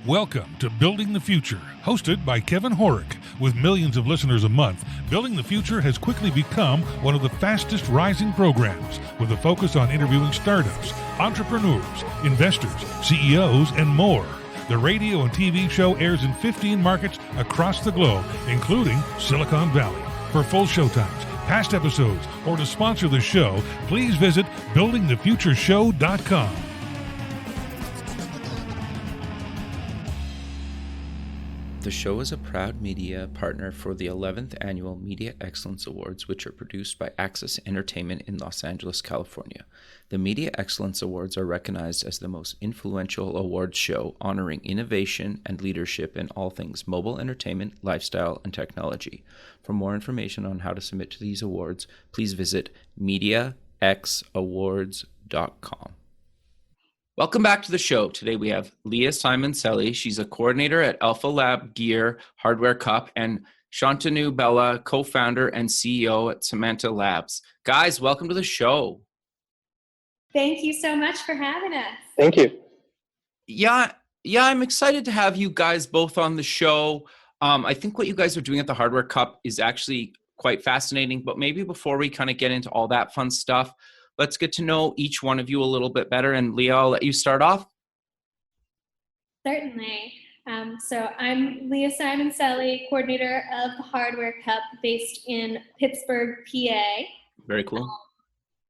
Welcome to Building the Future, hosted by Kevin Horick. With millions of listeners a month, Building the Future has quickly become one of the fastest rising programs, with a focus on interviewing startups, entrepreneurs, investors, CEOs, and more. The radio and TV show airs in 15 markets across the globe, including Silicon Valley. For full showtimes, past episodes, or to sponsor the show, please visit buildingthefutureshow.com. The show is a proud media partner for the 11th Annual Media Excellence Awards, which are produced by Access Entertainment in Los Angeles, California. The Media Excellence Awards are recognized as the most influential awards show, honoring innovation and leadership in all things mobile entertainment, lifestyle, and technology. For more information on how to submit to these awards, please visit MediaXAwards.com. Welcome back to the show. Today we have Leah Simon-Selly. She's a coordinator at AlphaLab Gear Hardware Cup, and Shantanu Bella, co-founder and CEO at Somatic Labs. Guys, welcome to the show. Thank you so much for having us. Thank you. Yeah, I'm excited to have you guys both on the show. I think what you guys are doing at the Hardware Cup is actually quite fascinating, but maybe before we kind of get into all that fun stuff, let's get to know each one of you a little bit better. And Leah, I'll let you start off. Certainly. So I'm Leah Simon-Selly, coordinator of the Hardware Cup based in Pittsburgh, PA. Very cool.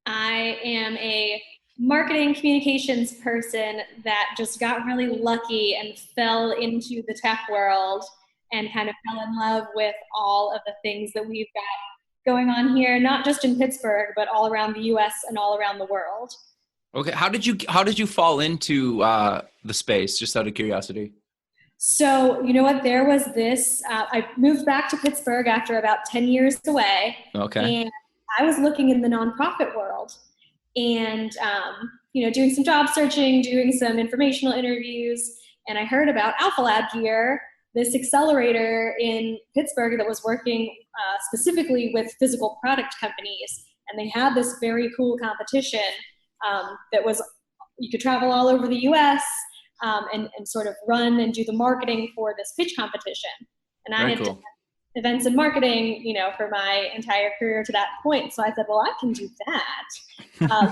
I am a marketing communications person that just got really lucky and fell into the tech world and kind of fell in love with all of the things that we've got going on here, not just in Pittsburgh, but all around the U.S. and all around the world. Okay, how did you fall into the space? Just out of curiosity. So you know what? There was this. I moved back to Pittsburgh after about 10 years away. Okay. And I was looking in the nonprofit world, and doing some job searching, doing some informational interviews, and I heard about AlphaLab Gear, this accelerator in Pittsburgh that was working specifically with physical product companies. And they had this very cool competition that was, you could travel all over the US and sort of run and do the marketing for this pitch competition. And I had done events and marketing, for my entire career to that point. So I said, well, I can do that.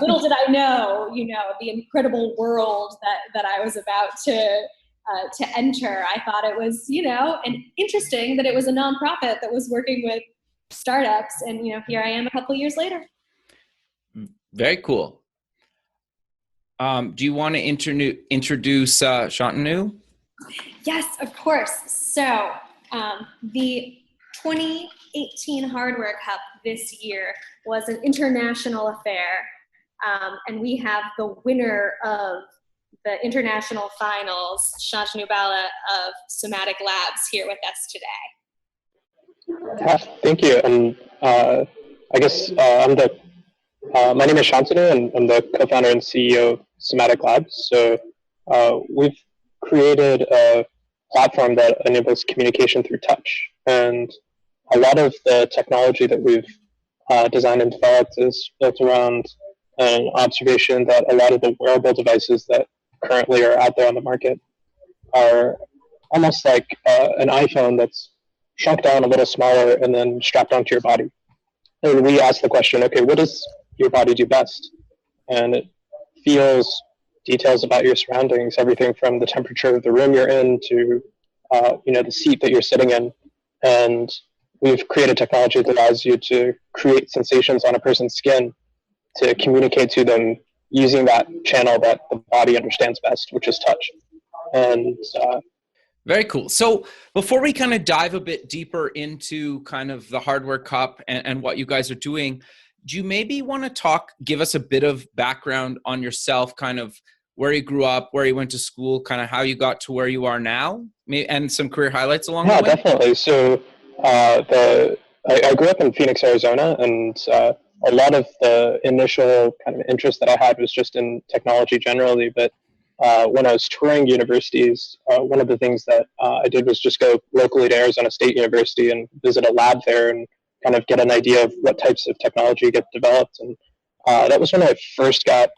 Little did I know, the incredible world that I was about to enter. I thought it was, and interesting that it was a nonprofit that was working with startups. And, here I am a couple of years later. Very cool. Do you want to introduce Shantanu? Yes, of course. So the 2018 Hardware Cup this year was an international affair. And we have the winner of the international finals, Shantanu Bella of Somatic Labs, here with us today. Thank you. And I guess my name is Shantanu, and I'm the co-founder and CEO of Somatic Labs. So we've created a platform that enables communication through touch. And a lot of the technology that we've designed and developed is built around an observation that a lot of the wearable devices that currently are out there on the market are almost like an iPhone that's shrunk down a little smaller and then strapped onto your body. And we ask the question, okay, what does your body do best? And it feels details about your surroundings, everything from the temperature of the room you're in to the seat that you're sitting in. And we've created technology that allows you to create sensations on a person's skin to communicate to them using that channel that the body understands best, which is touch. And very cool. So before we kind of dive a bit deeper into kind of the Hardware Cup and what you guys are doing, do you maybe want to give us a bit of background on yourself, kind of where you grew up, where you went to school, kind of how you got to where you are now, and some career highlights along the way? Yeah, definitely. So I grew up in Phoenix, Arizona, and a lot of the initial kind of interest that I had was just in technology generally. But when I was touring universities, one of the things that I did was just go locally to Arizona State University and visit a lab there and kind of get an idea of what types of technology get developed. And that was when I first got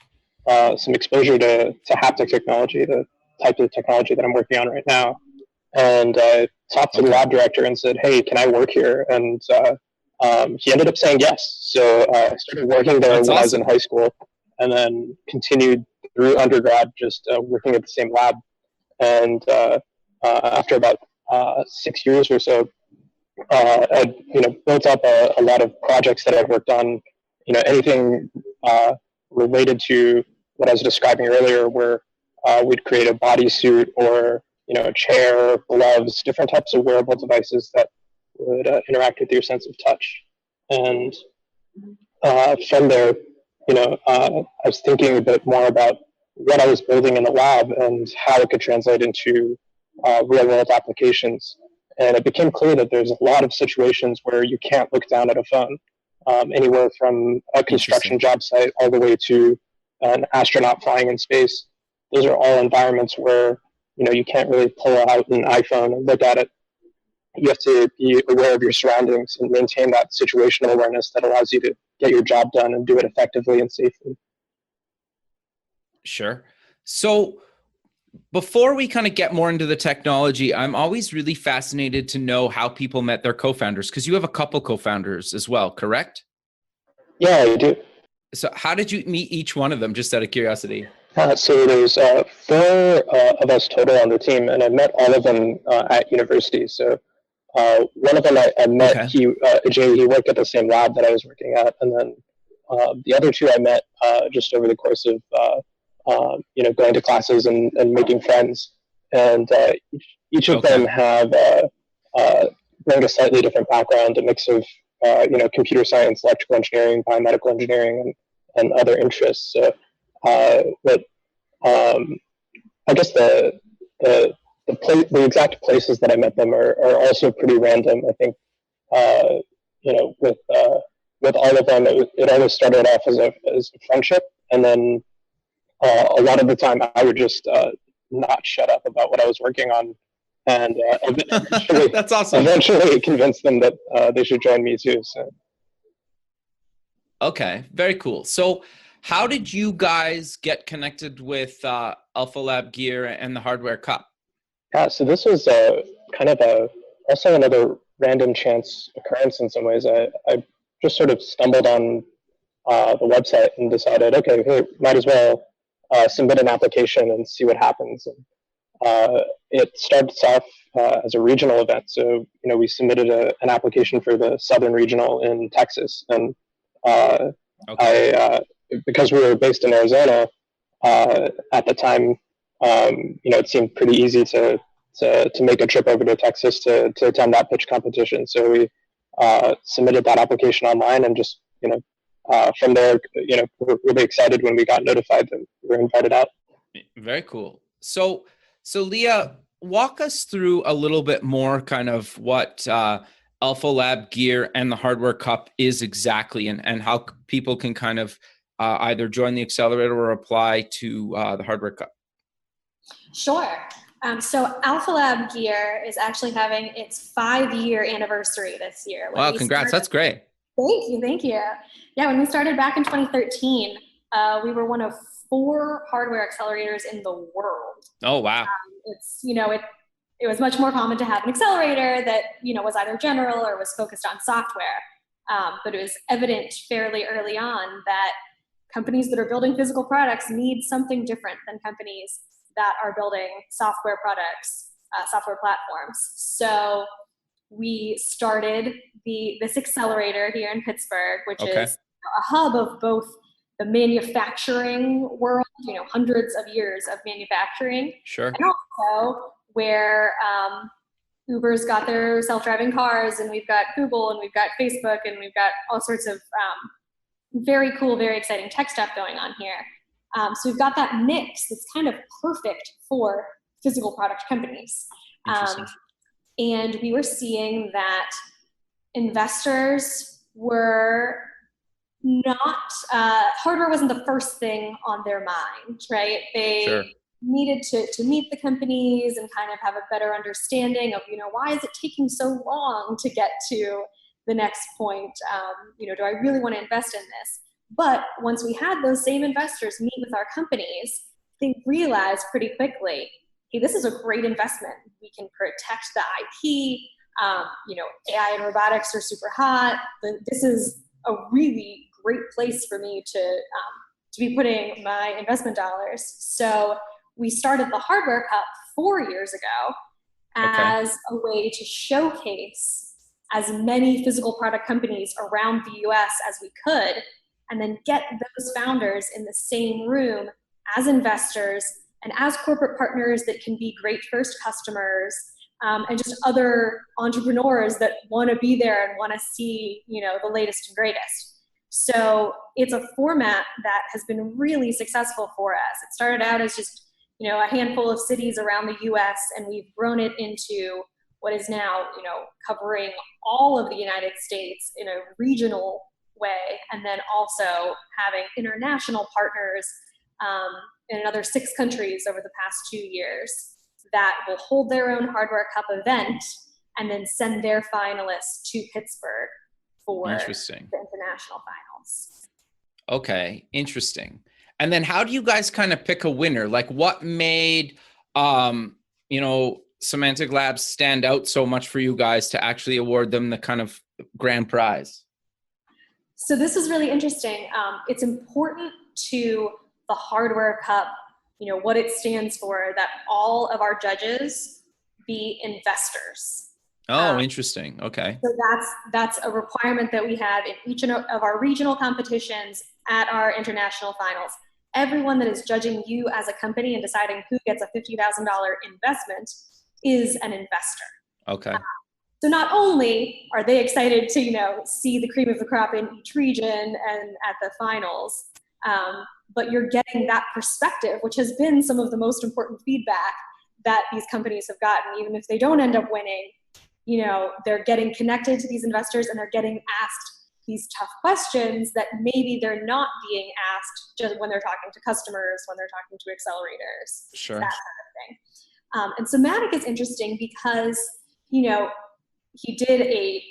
some exposure to haptic technology, the type of technology that I'm working on right now. And I talked to the lab director and said, hey, can I work here? And he ended up saying yes. So I started working there when I was in high school, and then continued through undergrad, just working at the same lab. And after about 6 years or so, I built up a lot of projects that I've worked on. Anything related to what I was describing earlier, where we'd create a bodysuit or a chair, gloves, different types of wearable devices that would interact with your sense of touch. And from there, I was thinking a bit more about what I was building in the lab and how it could translate into real-world applications. And it became clear that there's a lot of situations where you can't look down at a phone, anywhere from a construction job site all the way to an astronaut flying in space. Those are all environments where you can't really pull out an iPhone and look at it. You have to be aware of your surroundings and maintain that situational awareness that allows you to get your job done and do it effectively and safely. Sure. So before we kind of get more into the technology, I'm always really fascinated to know how people met their co-founders, because you have a couple co-founders as well, correct? Yeah, I do. So how did you meet each one of them, just out of curiosity? So there's 4 of us total on the team, and I met all of them at university. So one of them I met, he worked at the same lab that I was working at, and then the other 2 I met just over the course of going to classes and making friends. And each of them have bring a slightly different background, a mix of computer science, electrical engineering, biomedical engineering, and other interests. So, but I guess the exact places that I met them are also pretty random. I think with all of them, it always started off as a friendship, and then a lot of the time I would just not shut up about what I was working on, and eventually, that's awesome. Eventually convince them that they should join me too. So. Okay, very cool. So how did you guys get connected with AlphaLab Gear and the Hardware Cup? Yeah, so this was kind of also another random chance occurrence in some ways. I just sort of stumbled on the website and decided, okay, hey, might as well submit an application and see what happens. And it starts off as a regional event. So, we submitted an application for the Southern Regional in Texas. And because we were based in Arizona at the time, it seemed pretty easy to make a trip over to Texas to attend that pitch competition. So we submitted that application online, and just from there, we're really excited when we got notified that we were invited out. Very cool. So Leah, walk us through a little bit more kind of what AlphaLab Gear and the Hardware Cup is exactly, and how people can kind of either join the accelerator or apply to the Hardware Cup. Sure. So AlphaLab Gear is actually having its 5-year anniversary this year. Wow, congrats. That's great. Thank you. Yeah, when we started back in 2013, we were one of 4 hardware accelerators in the world. Oh, wow. It was much more common to have an accelerator that, was either general or was focused on software. But it was evident fairly early on that companies that are building physical products need something different than companies that are building software products, software platforms. So we started this accelerator here in Pittsburgh, which is a hub of both the manufacturing world, hundreds of years of manufacturing, sure, and also where Uber's got their self-driving cars, and we've got Google, and we've got Facebook, and we've got all sorts of very cool, very exciting tech stuff going on here. So we've got that mix that's kind of perfect for physical product companies. And we were seeing that investors were not, hardware wasn't the first thing on their mind, right? They needed to meet the companies and kind of have a better understanding of, why is it taking so long to get to the next point? Do I really want to invest in this? But once we had those same investors meet with our companies, they realized pretty quickly hey, this is a great investment. We can protect the IP. AI and robotics are super hot. This is a really great place for me to be putting my investment dollars. So we started the Hardware Cup 4 years ago as a way to showcase as many physical product companies around the US as we could, and then get those founders in the same room as investors and as corporate partners that can be great first customers, and just other entrepreneurs that want to be there and want to see, the latest and greatest. So it's a format that has been really successful for us. It started out as just, a handful of cities around the US, and we've grown it into what is now, covering all of the United States in a regional way, and then also having international partners in another 6 countries over the past 2 years that will hold their own Hardware Cup event and then send their finalists to Pittsburgh for the international finals. Okay, interesting. And then how do you guys kind of pick a winner? Like, what made, Somatic Labs stand out so much for you guys to actually award them the kind of grand prize? So this is really interesting. It's important to the Hardware Cup, what it stands for, that all of our judges be investors. Oh, interesting. Okay. So that's a requirement that we have in each of our regional competitions at our international finals. Everyone that is judging you as a company and deciding who gets a $50,000 investment is an investor. Okay. So not only are they excited to, see the cream of the crop in each region and at the finals, but you're getting that perspective, which has been some of the most important feedback that these companies have gotten. Even if they don't end up winning, they're getting connected to these investors and they're getting asked these tough questions that maybe they're not being asked just when they're talking to customers, when they're talking to accelerators, sure, that kind of thing. And Somatic is interesting because, he did a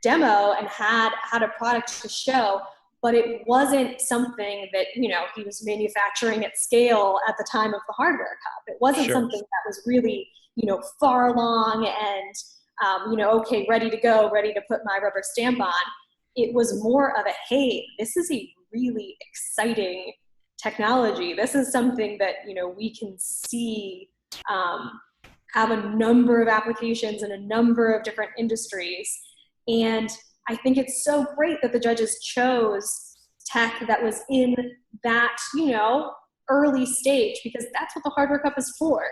demo and had a product to show, but it wasn't something that, he was manufacturing at scale at the time of the Hardware Cup. It wasn't something that was really, far along and, okay, ready to go, ready to put my rubber stamp on. It was more of a, hey, this is a really exciting technology. This is something that, we can see have a number of applications in a number of different industries. And I think it's so great that the judges chose tech that was in that, early stage, because that's what the Hardware Cup is for.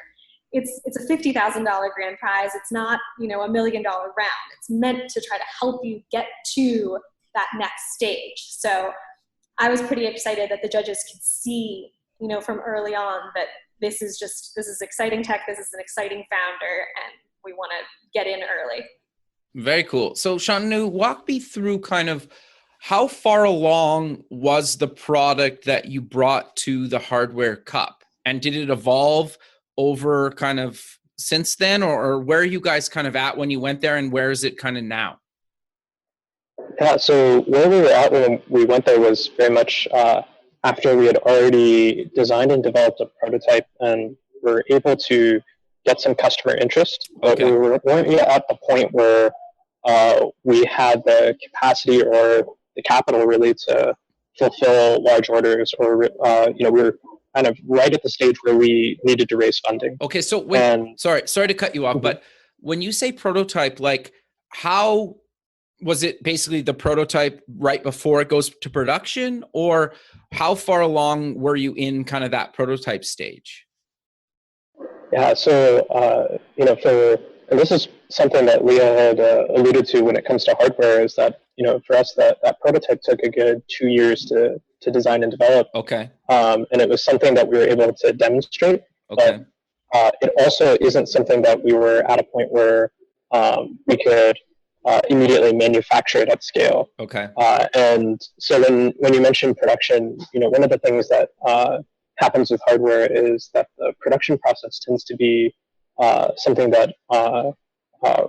It's a $50,000 grand prize. It's not, $1 million round. It's meant to try to help you get to that next stage. So I was pretty excited that the judges could see, from early on that this is exciting tech. This is an exciting founder, and we want to get in early. Very cool. So Shantanu, walk me through kind of how far along was the product that you brought to the Hardware Cup, and did it evolve over kind of since then, or where are you guys kind of at when you went there, and where is it kind of now? Yeah, so where we were at when we went there was very much after we had already designed and developed a prototype and were able to get some customer interest, but we weren't yet at the point where we had the capacity or the capital really to fulfill large orders, or we were kind of right at the stage where we needed to raise funding. Okay, so sorry to cut you off, but when you say prototype, like how was it basically the prototype right before it goes to production, or how far along were you in kind of that prototype stage? Yeah, so, and this is something that Leah had alluded to when it comes to hardware, is that, for us, that prototype took a good 2 years to design and develop. Okay. And it was something that we were able to demonstrate. Okay. But it also isn't something that we were at a point where we could immediately manufacture it at scale. Okay. And so when you mention production, one of the things that happens with hardware is that the production process tends to be something that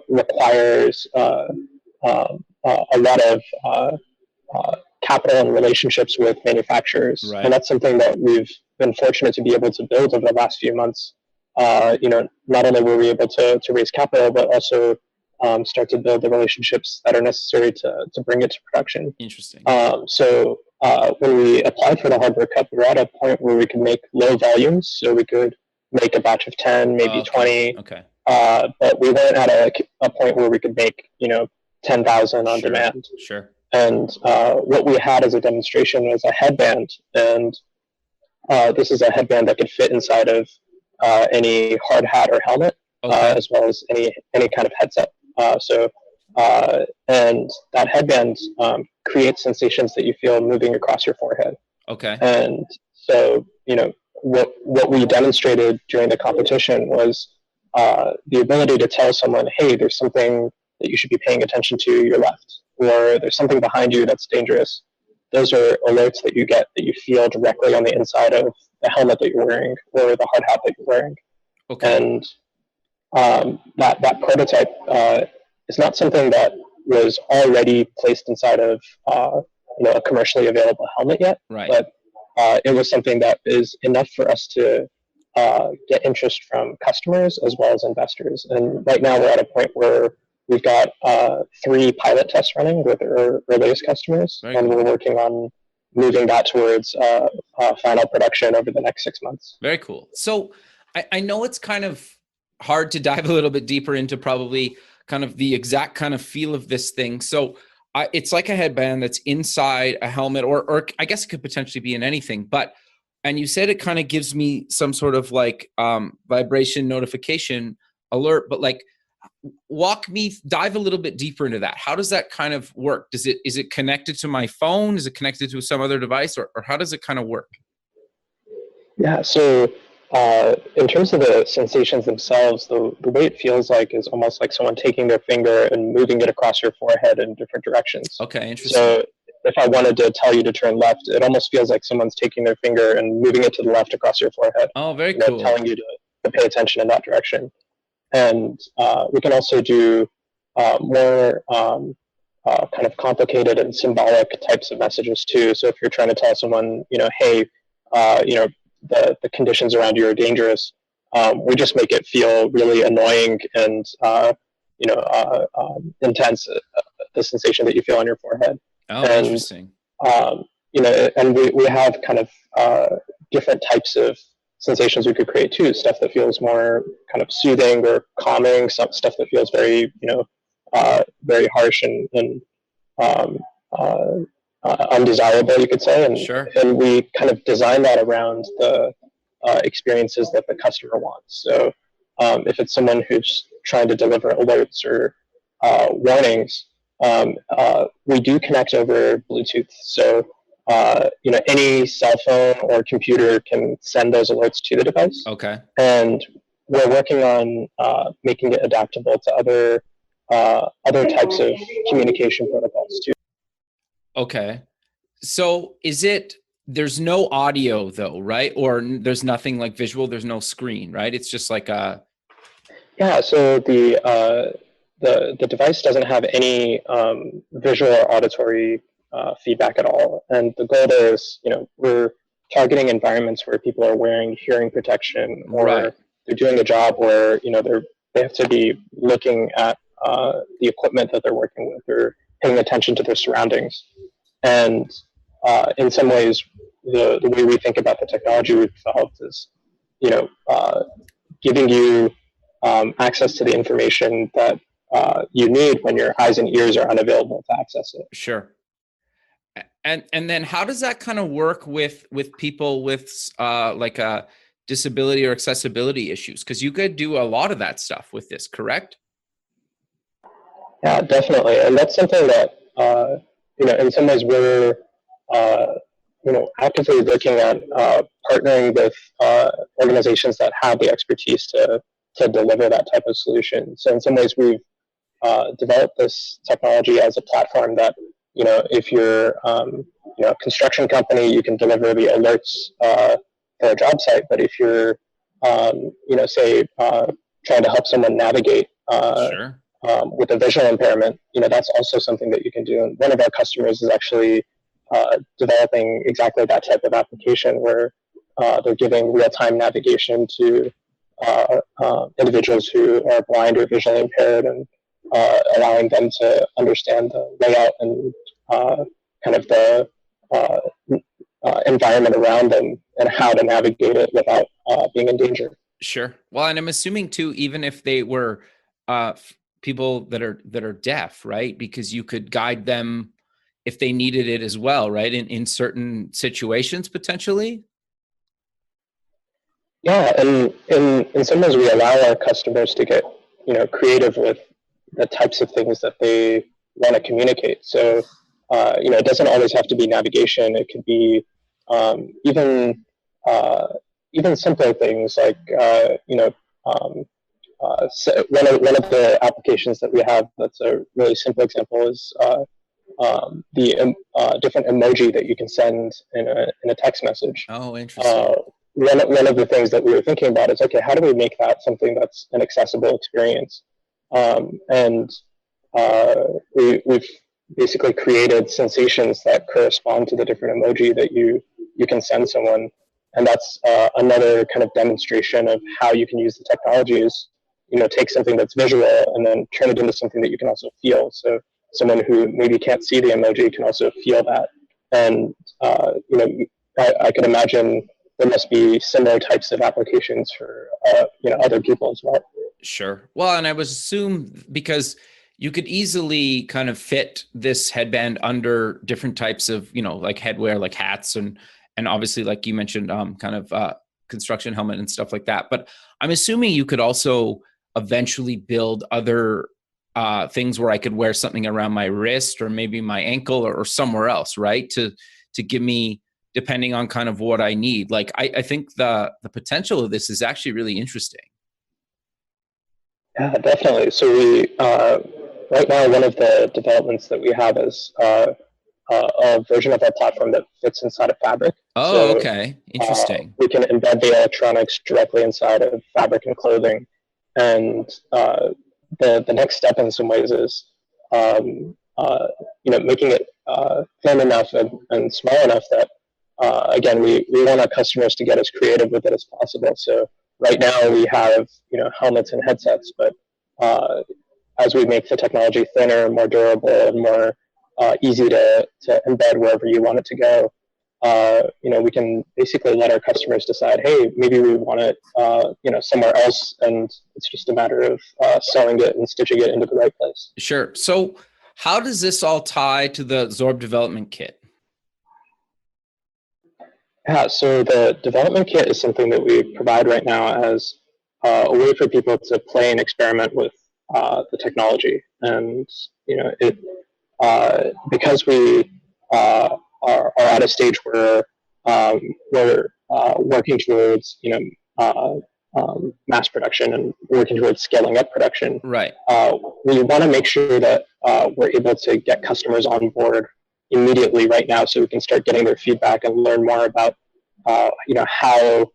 requires a lot of capital and relationships with manufacturers. Right. And that's something that we've been fortunate to be able to build over the last few months. not only were we able to raise capital, but also start to build the relationships that are necessary to bring it to production. Interesting. So when we applied for the Hardware Cup, we were at a point where we could make low volumes, so we could make a batch of 10, maybe 20. Okay. But we weren't at a point where we could make 10,000 on demand. Sure. And what we had as a demonstration was a headband, and this is a headband that could fit inside of any hard hat or helmet, as well as any kind of headset. And that headband creates sensations that you feel moving across your forehead. Okay. And so, what we demonstrated during the competition was the ability to tell someone, hey, there's something that you should be paying attention to your left, or there's something behind you that's dangerous. Those are alerts that you get that you feel directly on the inside of the helmet that you're wearing or the hard hat that you're wearing. Okay. And that prototype is not something that was already placed inside of a commercially available helmet yet, right. But it was something that is enough for us to get interest from customers as well as investors. And right now we're at a point where we've got 3 pilot tests running with our latest customers, and we're working on moving that towards final production over the next 6 months. Very cool. So I know it's kind of hard to dive a little bit deeper into probably kind of the exact kind of feel of this thing. So it's like a headband that's inside a helmet, or I guess it could potentially be in anything, and you said it kind of gives me some sort of like vibration notification alert, but like dive a little bit deeper into that. How does that kind of work? Is it connected to my phone? Is it connected to some other device, or how does it kind of work? Yeah, so in terms of the sensations themselves, the way it feels like is almost like someone taking their finger and moving it across your forehead in different directions. Okay, interesting. So if I wanted to tell you to turn left, it almost feels like someone's taking their finger and moving it to the left across your forehead. Oh, very cool. Telling you to pay attention in that direction. And we can also do more kind of complicated and symbolic types of messages too. So if you're trying to tell someone, hey, the conditions around you are dangerous, we just make it feel really annoying and intense, the sensation that you feel on your forehead. Oh, and, interesting. And we have kind of different types of sensations we could create too. Stuff that feels more kind of soothing or calming. Some stuff that feels very very harsh and undesirable, you could say. And sure. And we kind of design that around the experiences that the customer wants. So if it's someone who's trying to deliver alerts or warnings, we do connect over Bluetooth. So any cell phone or computer can send those alerts to the device. Okay. And we're working on making it adaptable to other types of communication protocols too. Okay. So there's no audio though, right? Or there's nothing like visual, there's no screen, right? It's just like a... Yeah, so the device doesn't have any visual or auditory feedback at all. And the goal there is, we're targeting environments where people are wearing hearing protection, or right. They're doing a job where, they have to be looking at the equipment that they're working with, or paying attention to their surroundings. And in some ways, the way we think about the technology we've developed is, giving you access to the information that you need when your eyes and ears are unavailable to access it. Sure. And then how does that kind of work with people with like a disability or accessibility issues? Because you could do a lot of that stuff with this, correct? Yeah, definitely. And that's something that, in some ways we're, actively looking at partnering with organizations that have the expertise to deliver that type of solution. So in some ways we've developed this technology as a platform that, if you're, a construction company, you can deliver the alerts for a job site. But if you're, say, trying to help someone navigate sure. With a visual impairment, that's also something that you can do. And one of our customers is actually developing exactly that type of application where they're giving real-time navigation to individuals who are blind or visually impaired, and allowing them to understand the layout and kind of the environment around them and how to navigate it without being in danger. Sure. Well, and I'm assuming too, even if they were people that are deaf, right? Because you could guide them if they needed it as well, right? In certain situations, potentially. Yeah, and in some ways, we allow our customers to get creative with the types of things that they want to communicate. So it doesn't always have to be navigation. It could be even simpler things like so one of the applications that we have that's a really simple example is the different emoji that you can send in a text message. Oh, interesting. One of the things that we were thinking about is, okay, how do we make that something that's an accessible experience? And we've basically created sensations that correspond to the different emoji that you can send someone. And that's another kind of demonstration of how you can use the technology is, take something that's visual and then turn it into something that you can also feel. So someone who maybe can't see the emoji can also feel that. And, I could imagine there must be similar types of applications for, other people as well. Sure. Well, and I would assume because you could easily kind of fit this headband under different types of, like headwear, like hats and obviously, like you mentioned, kind of construction helmet and stuff like that. But I'm assuming you could also eventually build other things where I could wear something around my wrist or maybe my ankle or somewhere else, right? To give me, depending on kind of what I need. Like, I think the potential of this is actually really interesting. Yeah, definitely. So we, right now, one of the developments that we have is a version of our platform that fits inside of fabric. Oh, So, okay. Interesting. we can embed the electronics directly inside of fabric and clothing. And the next step in some ways is, making it thin enough and small enough that, again, we want our customers to get as creative with it as possible. So right now we have, helmets and headsets, but as we make the technology thinner and more durable and more easy to embed wherever you want it to go, we can basically let our customers decide, hey, maybe we want it, somewhere else, and it's just a matter of sewing it and stitching it into the right place. Sure. So how does this all tie to the Zorb development kit? Yeah, so the development kit is something that we provide right now as a way for people to play and experiment with the technology. And, because we are at a stage where we're working towards, mass production and working towards scaling up production. Right. We want to make sure that we're able to get customers on board immediately right now, so we can start getting their feedback and learn more about, how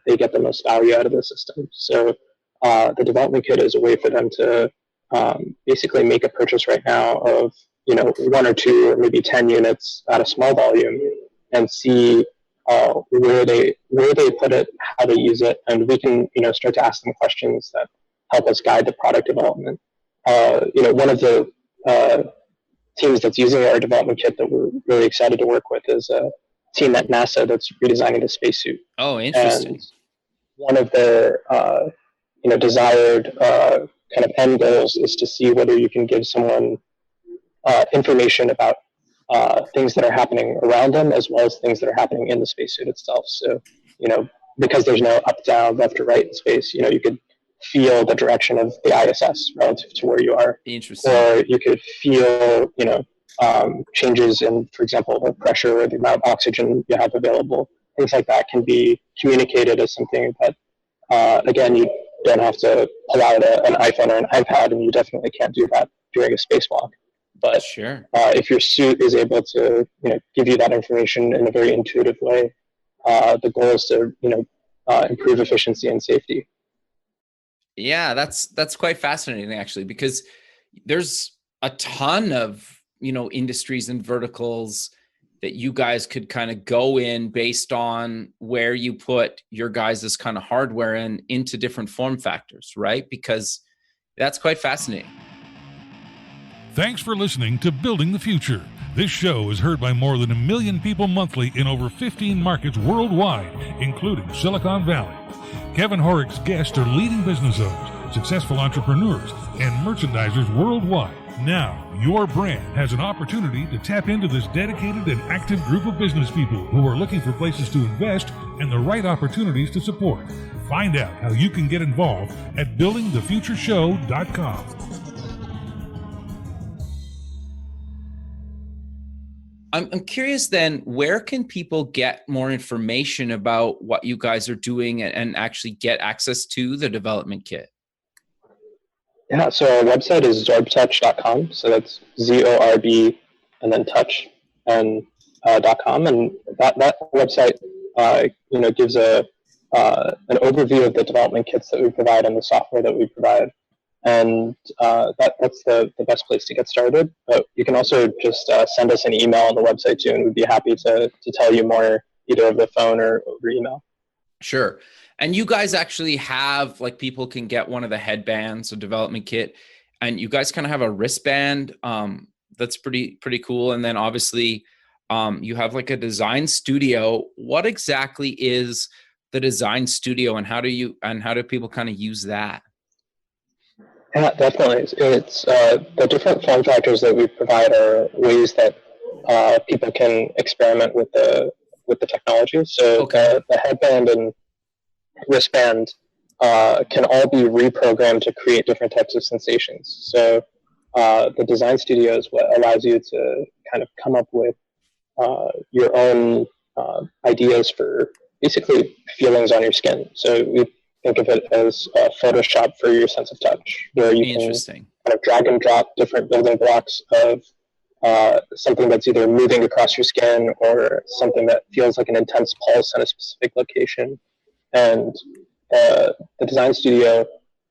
they get the most value out of the system. So the development kit is a way for them to basically make a purchase right now of, one or two or maybe 10 units at a small volume and see where they put it, how they use it, and we can, start to ask them questions that help us guide the product development. One of the teams that's using our development kit that we're really excited to work with is a team at NASA that's redesigning the spacesuit. Oh, interesting. And one of their desired kind of end goals is to see whether you can give someone information about things that are happening around them as well as things that are happening in the spacesuit itself. So, because there's no up, down, left, or right in space, you could feel the direction of the ISS relative to where you are. Interesting. Or you could feel, changes in, for example, the pressure or the amount of oxygen you have available. Things like that can be communicated as something that, again, you don't have to pull out an iPhone or an iPad, and you definitely can't do that during a spacewalk. But sure. If your suit is able to, give you that information in a very intuitive way, the goal is to, improve efficiency and safety. Yeah, that's quite fascinating actually, because there's a ton of, industries and verticals that you guys could kind of go in based on where you put your guys' kind of hardware into different form factors, right? Because that's quite fascinating. Thanks for listening to Building the Future. This show is heard by more than 1 million people monthly in over 15 markets worldwide, including Silicon Valley. Kevin Horick's guests are leading business owners, successful entrepreneurs, and merchandisers worldwide. Now, your brand has an opportunity to tap into this dedicated and active group of business people who are looking for places to invest and the right opportunities to support. Find out how you can get involved at buildingthefutureshow.com. I'm curious then, where can people get more information about what you guys are doing and actually get access to the development kit? Yeah, so our website is zorbtouch.com. So that's ZORB and then touch and .com. And that website, gives an overview of the development kits that we provide and the software that we provide. And that's the best place to get started. But you can also just send us an email on the website too, and we'd be happy to tell you more either over the phone or over email. Sure. And you guys actually have, like, people can get one of the headbands, a development kit, and you guys kind of have a wristband that's pretty cool. And then obviously you have like a design studio. What exactly is the design studio, and how do people kind of use that? Yeah, definitely. It's the different form factors that we provide are ways that people can experiment with the technology. So Okay. the headband and wristband can all be reprogrammed to create different types of sensations. So the design studio is what allows you to kind of come up with your own ideas for basically feelings on your skin. So we think of it as Photoshop for your sense of touch, where you can kind of drag and drop different building blocks of something that's either moving across your skin or something that feels like an intense pulse in a specific location. And the design studio,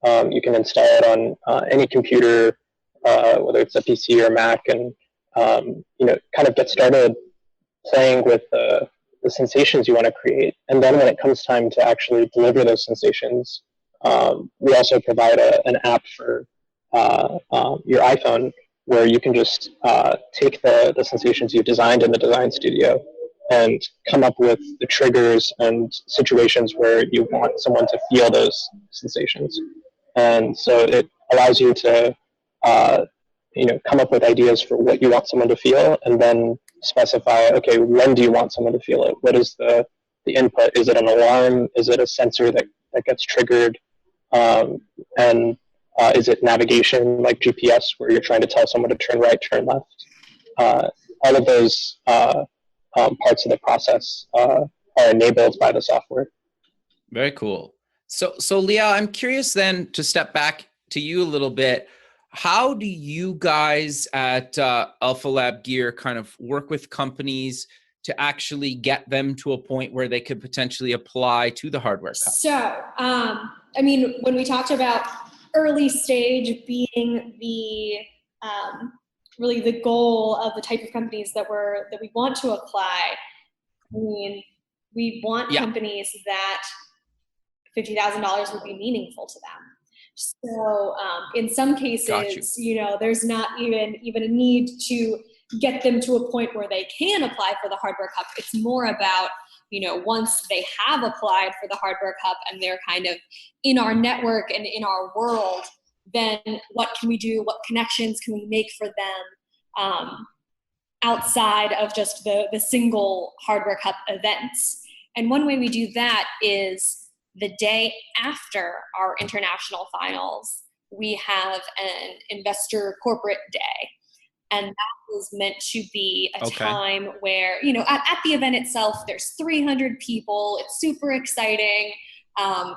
you can install it on any computer, whether it's a PC or Mac, and kind of get started playing with the sensations you want to create. And then when it comes time to actually deliver those sensations, we also provide an app for your iPhone where you can just take the sensations you've designed in the design studio and come up with the triggers and situations where you want someone to feel those sensations. And so it allows you to come up with ideas for what you want someone to feel, and then specify, okay, when do you want someone to feel it? What is the input? Is it an alarm? Is it a sensor that gets triggered? And is it navigation, like GPS, where you're trying to tell someone to turn right, turn left? All of those parts of the process are enabled by the software. Very cool. So Leah, I'm curious then to step back to you a little bit. How do you guys at AlphaLab Gear kind of work with companies to actually get them to a point where they could potentially apply to the Hardware Cup? So, when we talked about early stage being the really the goal of the type of companies that we want to apply, we want companies that $50,000 would be meaningful to them. So in some cases, there's not even a need to get them to a point where they can apply for the Hardware Cup. It's more about, once they have applied for the Hardware Cup and they're kind of in our network and in our world, then what can we do? What connections can we make for them outside of just the single Hardware Cup events? And one way we do that is the day after our international finals, we have an investor corporate day. And that is meant to be a time where, at the event itself, there's 300 people. It's super exciting.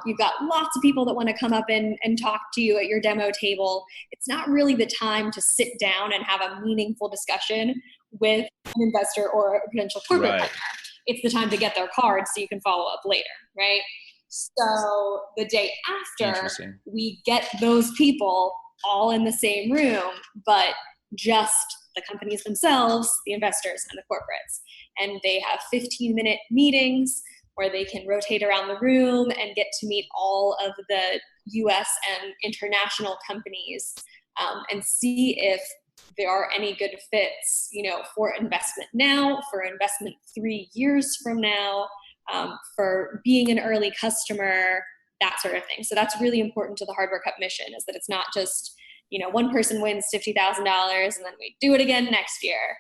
You've got lots of people that want to come up and talk to you at your demo table. It's not really the time to sit down and have a meaningful discussion with an investor or a potential corporate partner. It's the time to get their cards so you can follow up later, right? So the day after, we get those people all in the same room, but just the companies themselves, the investors and the corporates. and they have 15-minute meetings where they can rotate around the room and get to meet all of the US and international companies, and see if there are any good fits, for investment now, for investment 3 years from now, for being an early customer, that sort of thing. So that's really important to the Hardware Cup mission, is that it's not just, one person wins $50,000 and then we do it again next year.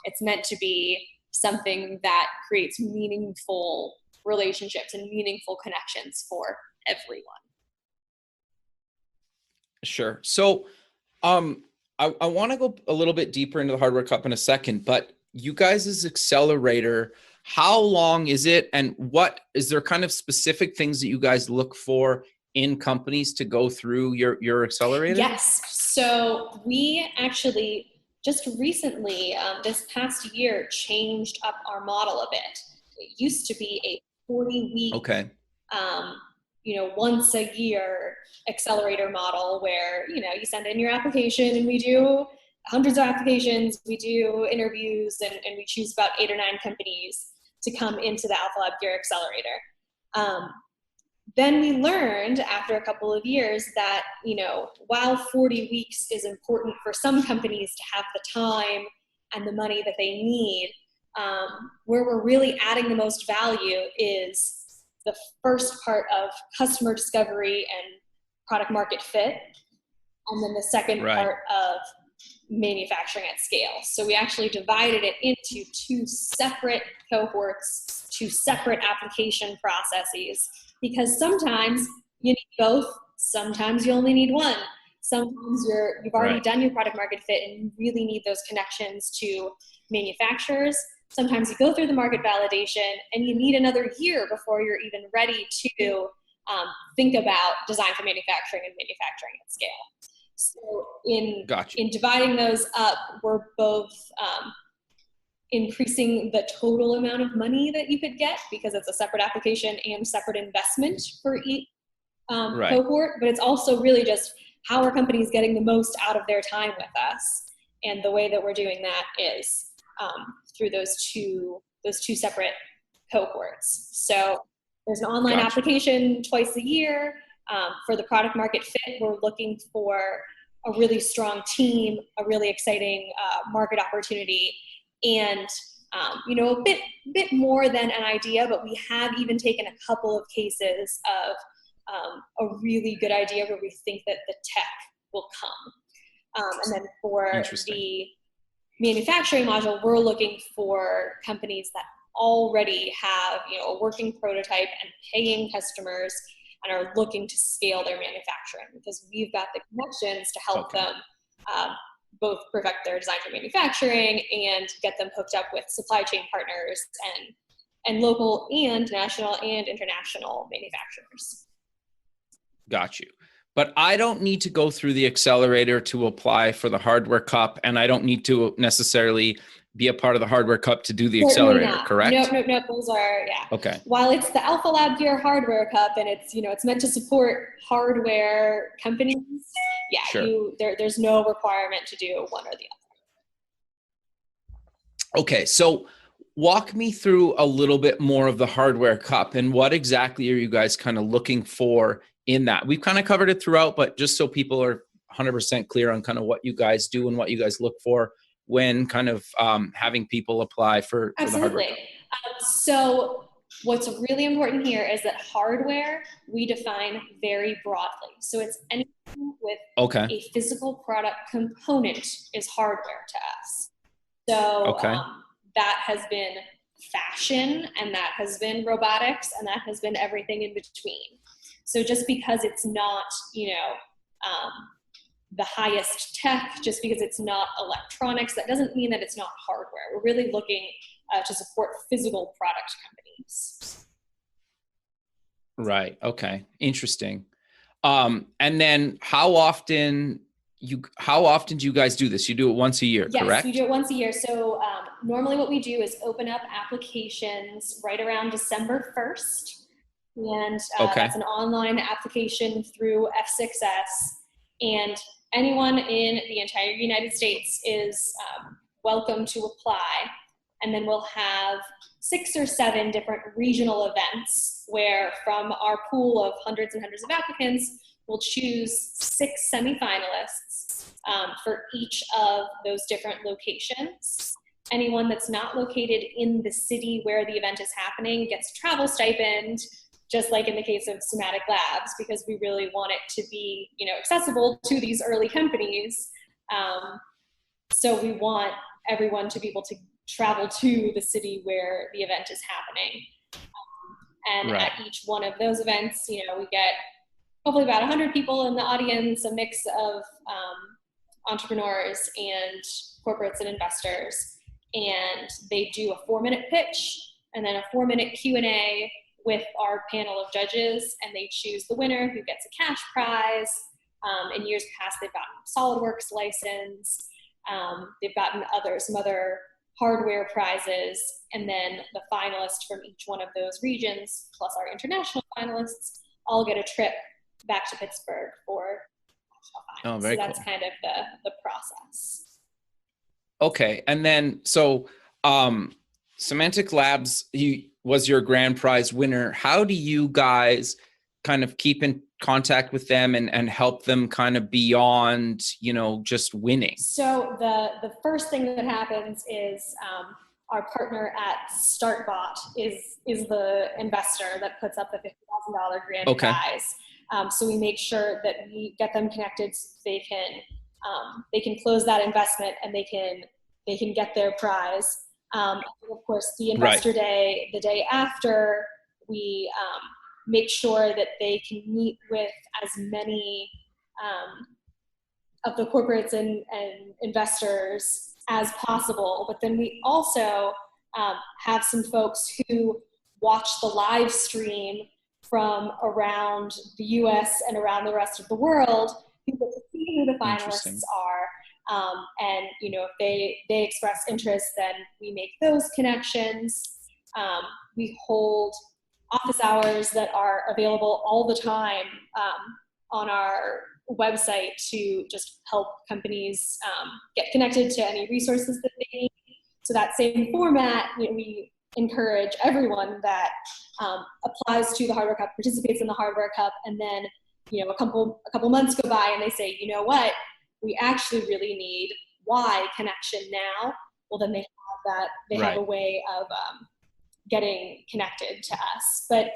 It's meant to be something that creates meaningful relationships and meaningful connections for everyone. Sure. So I want to go a little bit deeper into the Hardware Cup in a second, but you guys' accelerator, how long is it, and what is there kind of specific things that you guys look for in companies to go through your accelerator? Yes. So we actually just recently, this past year, changed up our model a bit. It used to be a 40-week, once a year accelerator model where, you send in your application and we do hundreds of applications, we do interviews, and we choose about 8 or 9 companies to come into the AlphaLab Gear Accelerator. Then we learned after a couple of years that, while 40 weeks is important for some companies to have the time and the money that they need, where we're really adding the most value is the first part of customer discovery and product market fit, and then the second part of manufacturing at scale. So we actually divided it into 2 separate cohorts, 2 separate application processes, because sometimes you need both, sometimes you only need one. Sometimes you've already done your product market fit and you really need those connections to manufacturers. Sometimes you go through the market validation and you need another year before you're even ready to think about design for manufacturing and manufacturing at scale. So in dividing those up, we're both increasing the total amount of money that you could get, because it's a separate application and separate investment for each cohort, but it's also really just how are companies getting the most out of their time with us. And the way that we're doing that is through those two separate cohorts. So there's an online application twice a year. For the product market fit, we're looking for a really strong team, a really exciting market opportunity, and a bit more than an idea, but we have even taken a couple of cases of a really good idea where we think that the tech will come. And then for the manufacturing module, we're looking for companies that already have a working prototype and paying customers and are looking to scale their manufacturing, because we've got the connections to help them both perfect their design for manufacturing and get them hooked up with supply chain partners and local and national and international manufacturers. Got you. But I don't need to go through the accelerator to apply for the Hardware Cup, and I don't need to necessarily be a part of the Hardware Cup to do the accelerator, correct? No, those are, Okay. While it's the AlphaLab Gear Hardware Cup and it's, it's meant to support hardware companies, there's no requirement to do one or the other. Okay, so walk me through a little bit more of the Hardware Cup and what exactly are you guys kind of looking for in that? We've kind of covered it throughout, but just so people are 100% clear on kind of what you guys do and what you guys look for when kind of having people apply for the Hardware Cup. So what's really important here is that hardware we define very broadly. So it's anything with a physical product component is hardware to us. So that has been fashion, and that has been robotics, and that has been everything in between. So just because it's not, the highest tech, just because it's not electronics, that doesn't mean that it's not hardware. We're really looking to support physical product companies. Right. Okay. Interesting. And then how often do you guys do this? You do it once a year, correct? Yes, we do it once a year. So normally what we do is open up applications right around December 1st. And that's an online application through F6S. And anyone in the entire United States is welcome to apply. And then we'll have 6 or 7 different regional events where from our pool of hundreds and hundreds of applicants, we'll choose 6 semifinalists for each of those different locations. Anyone that's not located in the city where the event is happening gets a travel stipend, just like in the case of Somatic Labs, because we really want it to be, accessible to these early companies. So we want everyone to be able to travel to the city where the event is happening. And Right. at each one of those events, we get hopefully about 100 people in the audience, a mix of entrepreneurs and corporates and investors. And they do a 4-minute pitch and then a 4-minute Q&A with our panel of judges, and they choose the winner who gets a cash prize. In years past, they've gotten a SolidWorks license. They've gotten some other hardware prizes, and then the finalists from each one of those regions, plus our international finalists, all get a trip back to Pittsburgh for national finals. Very so that's cool. kind of the process. Okay, and then Somatic Labs was your grand prize winner. How do you guys kind of keep in contact with them and help them kind of beyond, just winning? So the first thing that happens is our partner at StartBot is the investor that puts up the $50,000 grand prize. So we make sure that we get them connected so they can close that investment and they can get their prize. And of course, the investor day, the day after, we make sure that they can meet with as many of the corporates and investors as possible. But then we also have some folks who watch the live stream from around the US and around the rest of the world who get to see who the finalists are. And if they express interest, then we make those connections. We hold office hours that are available all the time on our website to just help companies get connected to any resources that they need. So that same format, we encourage everyone that applies to the Hardware Cup, participates in the Hardware Cup, and then a couple months go by and they say, you know what, we actually really need Y connection now. Well, then they have that. They have a way of getting connected to us. But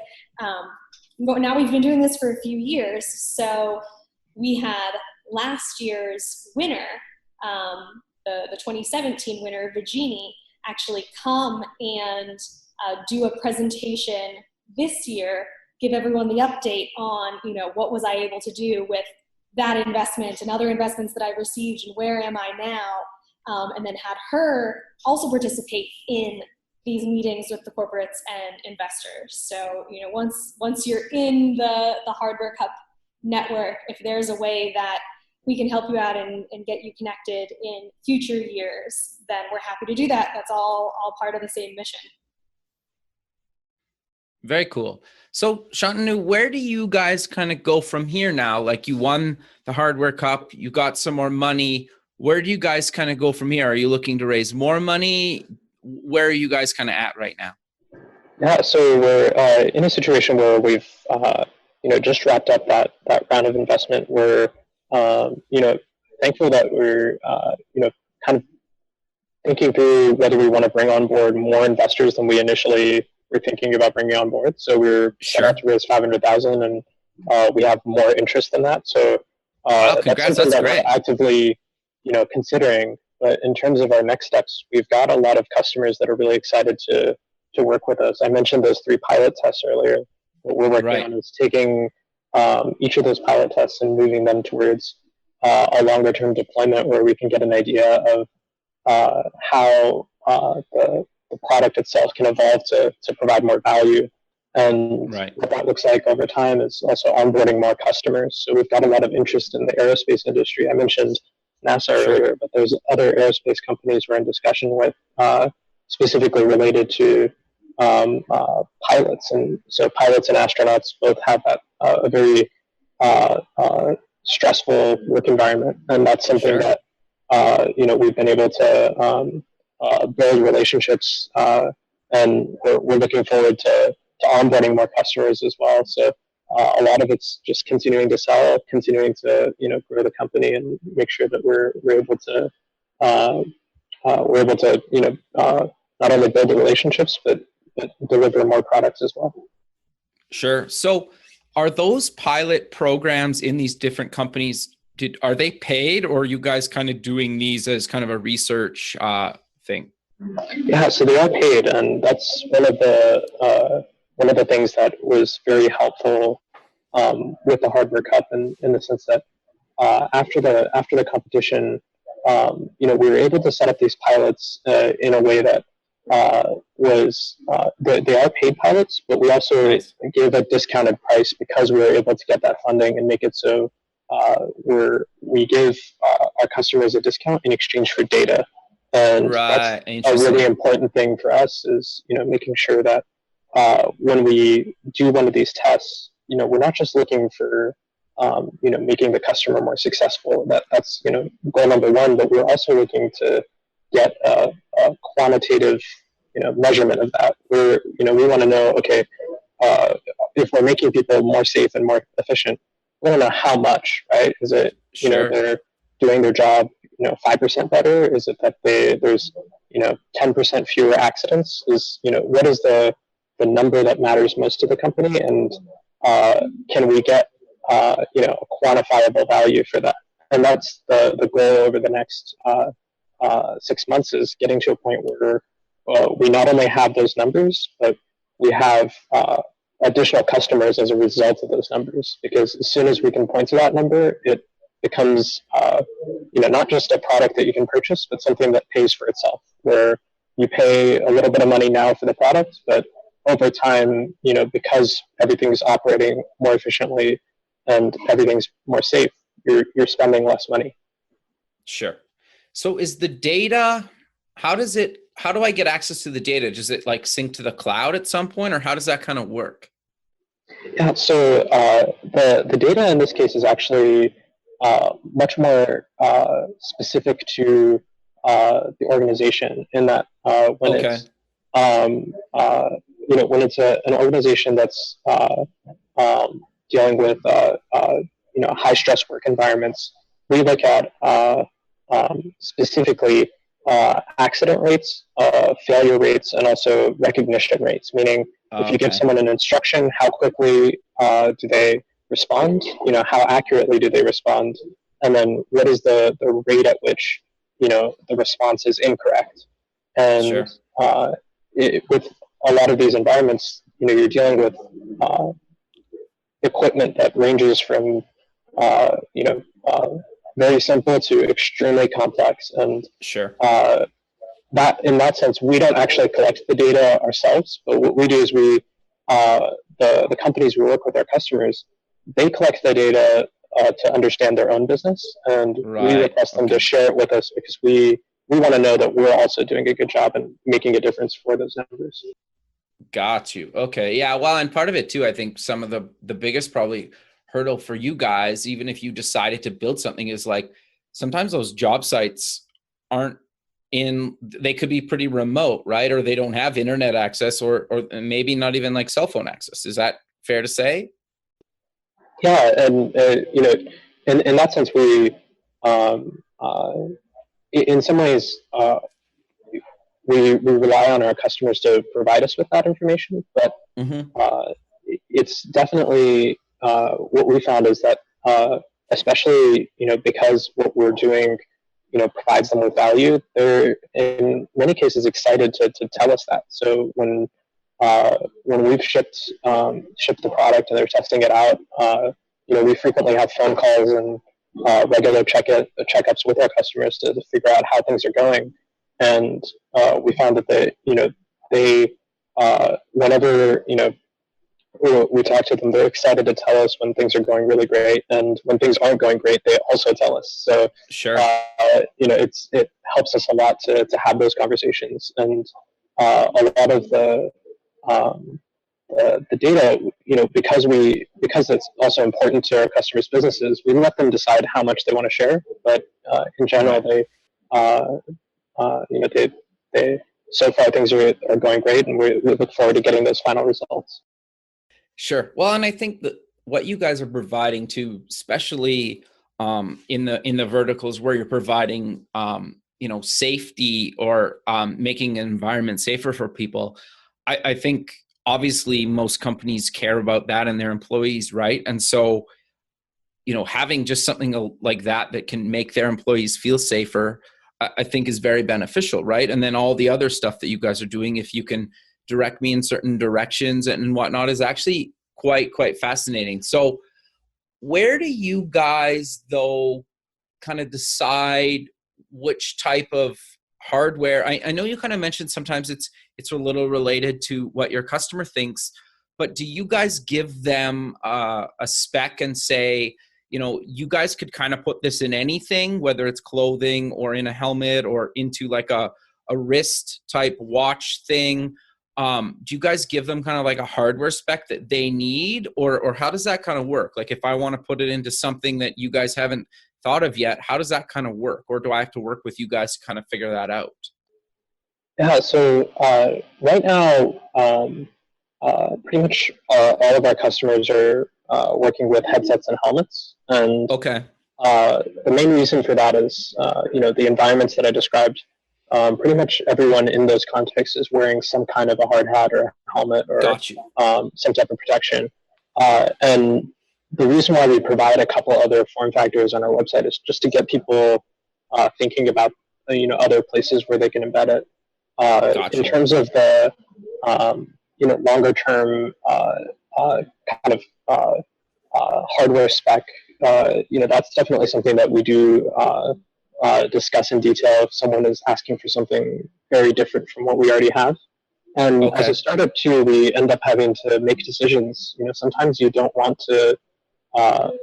now we've been doing this for a few years. So we had last year's winner, the 2017 winner, Virginie, actually come and do a presentation this year, give everyone the update on, what was I able to do with that investment and other investments that I received and where am I now, and then had her also participate in these meetings with the corporates and investors. So, once you're in the Hardware Cup network, if there's a way that we can help you out and get you connected in future years, then we're happy to do that. That's all part of the same mission. Very cool. So Shantanu, where do you guys kind of go from here now? Like, you won the Hardware Cup, you got some more money. Where do you guys kind of go from here? Are you looking to raise more money? Where are you guys kind of at right now? Yeah, so we're in a situation where we've just wrapped up that round of investment. We're thankful that we're kind of thinking through whether we want to bring on board more investors than we initially were thinking about bringing on board. So we're set out to raise $500,000, and we have more interest than that. So congrats, that's something great. We're actively considering. But in terms of our next steps, we've got a lot of customers that are really excited to work with us. I mentioned those 3 pilot tests earlier. What we're working on is taking each of those pilot tests and moving them towards a longer term deployment where we can get an idea of how the product itself can evolve to provide more value. And what that looks like over time is also onboarding more customers. So we've got a lot of interest in the aerospace industry. I mentioned NASA earlier, but there's other aerospace companies we're in discussion with, specifically related to pilots. And so pilots and astronauts both have a very stressful work environment, and that's something that we've been able to build relationships, and we're looking forward to onboarding more customers as well. So a lot of it's just continuing to sell, continuing to grow the company, and make sure that we're able to not only build the relationships but deliver more products as well. Sure. So are those pilot programs in these different companies, are they paid, or are you guys kind of doing these as kind of a research thing? Yeah, so they are paid, and that's one of the things that was very helpful with the Hardware Cup, in the sense that after the competition, we were able to set up these pilots in a way that was they are paid pilots, but we also gave a discounted price because we were able to get that funding and make it so we give our customers a discount in exchange for data. And that's a really important thing for us, is making sure that when we do one of these tests, we're not just looking for making the customer more successful. That's goal number one, but we're also looking to get a quantitative measurement of that. We want to know, okay, if we're making people more safe and more efficient, we want to know how much, right? Is it they're doing their job 5% better? Is it that there's 10% fewer accidents? What is the number that matters most to the company, and can we get a quantifiable value for that? And that's the goal over the next 6 months, is getting to a point where we not only have those numbers, but we have additional customers as a result of those numbers. Because as soon as we can point to that number, it becomes not just a product that you can purchase, but something that pays for itself, where you pay a little bit of money now for the product, but over time, because everything's operating more efficiently and everything's more safe, you're spending less money. Sure. So is the data, how do I get access to the data? Does it sync to the cloud at some point, or how does that kind of work? Yeah, so the data in this case is actually much more specific to the organization, in that when it's an organization that's dealing with high stress work environments, we look at specifically accident rates, failure rates, and also recognition rates. Meaning, if you give someone an instruction, how quickly do they respond? How accurately do they respond? And then what is the rate at which the response is incorrect? And with a lot of these environments, you're dealing with equipment that ranges from very simple to extremely complex. And that, in that sense, we don't actually collect the data ourselves, but what we do is the companies we work with, our customers, they collect the data to understand their own business, and we request them to share it with us, because we want to know that we're also doing a good job and making a difference for those numbers. Got you. Okay. Yeah. Well, and part of it too, I think some of the biggest probably hurdle for you guys, even if you decided to build something, is sometimes those job sites they could be pretty remote, right? Or they don't have internet access, or maybe not even cell phone access. Is that fair to say? Yeah. And, in that sense, we, in some ways, we rely on our customers to provide us with that information, but it's definitely what we found is that especially because what we're doing provides them with value, they're in many cases excited to tell us that. So when we've shipped the product and they're testing it out, we frequently have phone calls and regular checkups with our customers to figure out how things are going. And we found that they whenever we talk to them, they're excited to tell us when things are going really great, and when things aren't going great, they also tell us. So it helps us a lot to have those conversations, and a lot of the data, because it's also important to our customers' businesses, we let them decide how much they want to share. But in general, So far things are going great, and we look forward to getting those final results. Sure. Well, and I think that what you guys are providing too, especially in the verticals where you're providing safety or making an environment safer for people, I think obviously most companies care about that and their employees, right? And so, having just something like that can make their employees feel safer, I think is very beneficial, right? And then all the other stuff that you guys are doing, if you can direct me in certain directions and whatnot, is actually quite fascinating. So where do you guys, though, kind of decide which type of hardware? I know you kind of mentioned sometimes it's a little related to what your customer thinks, but do you guys give them a spec and say, you guys could kind of put this in anything, whether it's clothing or in a helmet or into like a wrist type watch thing? Do you guys give them kind of like a hardware spec that they need, or how does that kind of work? Like if I want to put it into something that you guys haven't thought of yet, how does that kind of work? Or do I have to work with you guys to kind of figure that out? Yeah, so right now, pretty much all of our customers are working with headsets and helmets. And okay. The main reason for that is, the environments that I described. Pretty much everyone in those contexts is wearing some kind of a hard hat or helmet or some type of protection. And the reason why we provide a couple other form factors on our website is just to get people thinking about other places where they can embed it. In terms of the longer term kind of hardware spec, that's definitely something that we do discuss in detail if someone is asking for something very different from what we already have. And as a startup too, we end up having to make decisions. Sometimes you don't want to,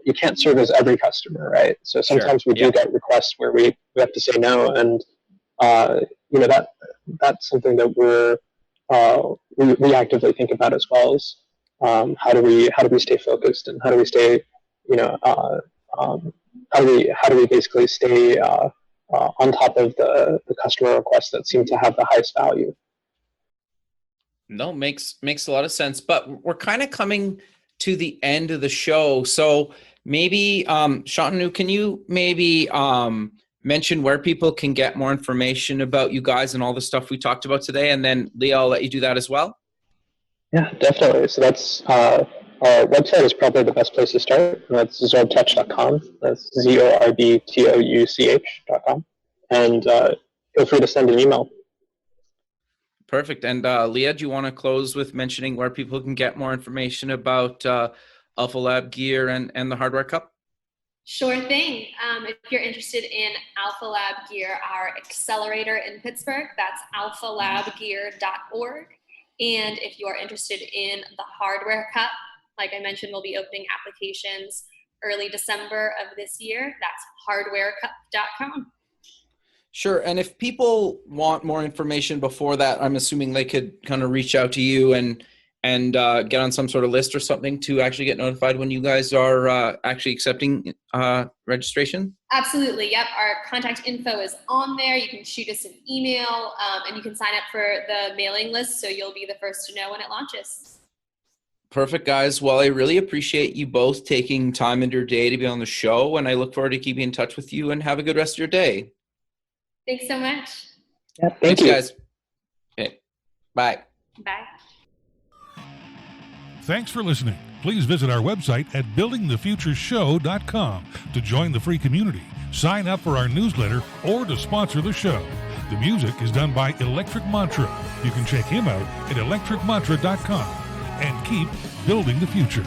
you can't serve as every customer, right? So sometimes we do get requests where we have to say no, and that's something that we actively think about as well as how do we stay focused, and how do we stay how do we basically stay on top of the customer requests that seem to have the highest value? No, makes a lot of sense. But we're kind of coming to the end of the show. So maybe, Shantanu, can you maybe mention where people can get more information about you guys and all the stuff we talked about today? And then Leah, I'll let you do that as well. Yeah, definitely. So that's our website is probably the best place to start. That's zorbtouch.com. That's ZORBTOUCH.com. And feel free to send an email. Perfect. And Leah, do you want to close with mentioning where people can get more information about AlphaLab Gear and the Hardware Cup? Sure thing. If you're interested in AlphaLab Gear, our accelerator in Pittsburgh, that's alphalabgear.org. And if you are interested in the Hardware Cup, like I mentioned, we'll be opening applications early December of this year. That's hardwarecup.com. Sure. And if people want more information before that, I'm assuming they could kind of reach out to you and get on some sort of list or something to actually get notified when you guys are actually accepting registration? Absolutely. Yep. Our contact info is on there. You can shoot us an email and you can sign up for the mailing list so you'll be the first to know when it launches. Perfect, guys. Well, I really appreciate you both taking time in your day to be on the show, and I look forward to keeping in touch with you, and have a good rest of your day. Thanks so much. Yeah, thank you, guys. Okay. Bye. Bye. Thanks for listening. Please visit our website at buildingthefutureshow.com to join the free community, sign up for our newsletter, or to sponsor the show. The music is done by Electric Mantra. You can check him out at electricmantra.com and keep building the future.